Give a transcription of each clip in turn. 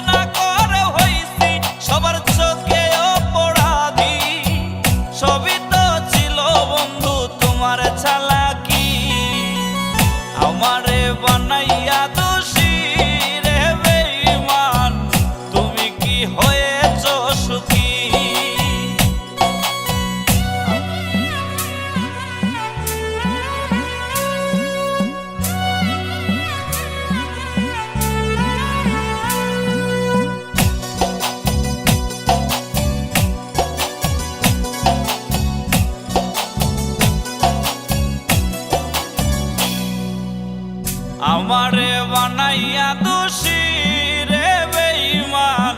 না করে হইছি সবার চোখে অপরাধী। সবই তো ছিল বন্ধু তোমার চালাকি, আমারে বানাইয়া দোষী রে বেঈমান, তুমি কি হয়েছ সুখী? আমারে বানাইয়া দোষী রে বেঈমান,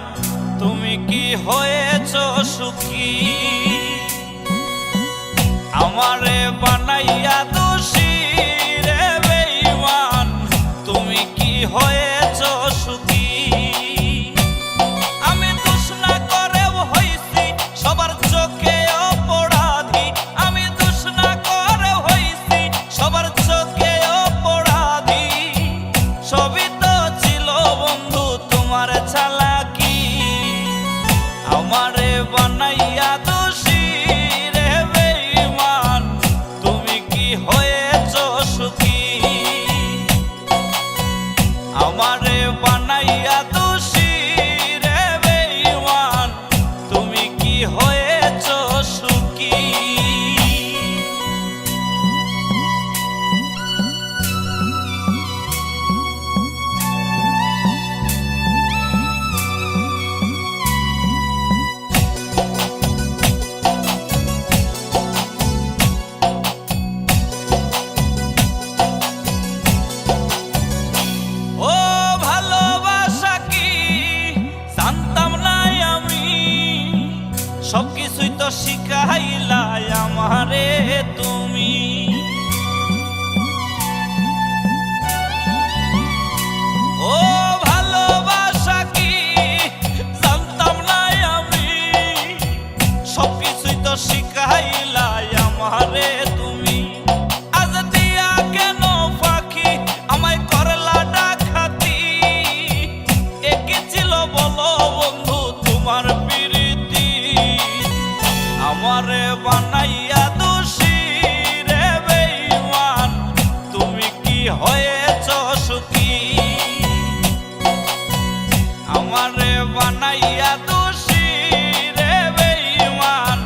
তুমি কি হয়েছ সুখী? আমারে বানাইয়া দোষী রে বেঈমান, তুমি কি হয়েছ সুখী? আমি দোষ না করেও হইছি সবার চোখে অপরাধী, আমি দোষ না করেও হইছি সবার চোখে অপরাধী। সবই তো ছিল বন্ধু তোমার চালাকি, আমারে বানাইয়া দোষী রে বেঈমান, তুমি কি হয়েছ সুখী? আমারে বানাইয়া দোষী রে বেঈমান, তুমি কি হয়েছ সুখী? ও ভালোবাসা কি জানতাম না আমি, সবকিছুই তো শিখাইলা আমারে তুমি। ও ভালোবাসা কি জানতাম না আমি, সবকিছুই তো শিখাইলা আমারে তুমি। আজ দিয়া কেন পাখি আমায় করলা ডাকাতি, একে ছিল বলো বন্ধু তোমার প্রীতি? আমারে বানাইয়া দোষী রে বেঈমান, তুমি কি হয়েছ সুখী? আমারে বানাইয়া দোষী রে বেঈমান,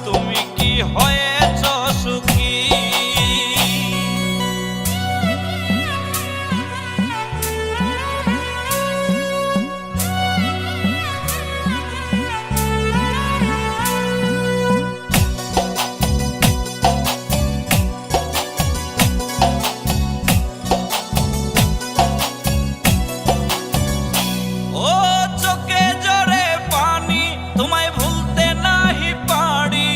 তুমি কি হয়েছ সুখী? ও চোখে জরে পানি তোমায় ভুলতে নাহি পারি,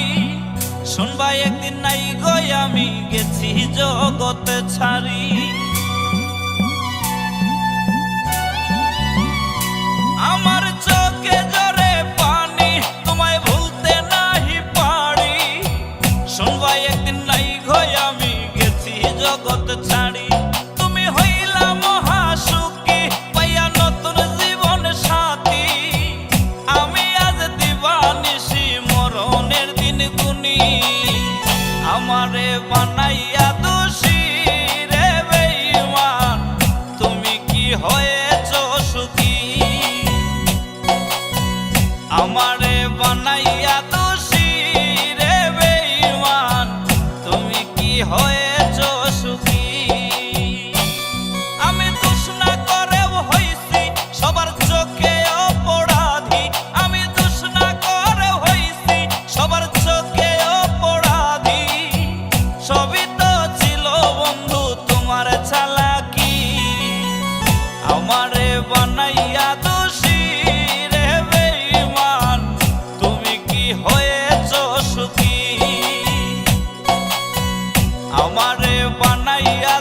শুনবা একদিন নাই গো আমি গেছি জগৎ ছাড়ি। আমার চোখে জরে পানি তোমায় ভুলতে নাহি পারি, শুনবা একদিন নাই গো আমি গেছি জগৎ ছাড়ি। তুমি হইলা মহাসুখী পাইয়া নতুন জীবন সাথী, আমি আজ দিবানিশি মরণের দিন গুনি। আমারে বানাইয়া দোষী রে বেঈমান, তুমি কি হয়েছ সুখী? আমারে বানাইয়া দোষী রে বেঈমান, তুমি কি হয়েছ সুখী? আমি দোষ না করেও হইছি সবার চোখে অপরাধী, আমি দোষ না করেও হইছি সবার চোখে অপরাধী। সবই তো ছিল বন্ধু তোমার চালাকি, আমারে বানাইয়া দোষী রে বেঈমান, তুমি কি হয়েছ সুখী? আমারে বানাইয়া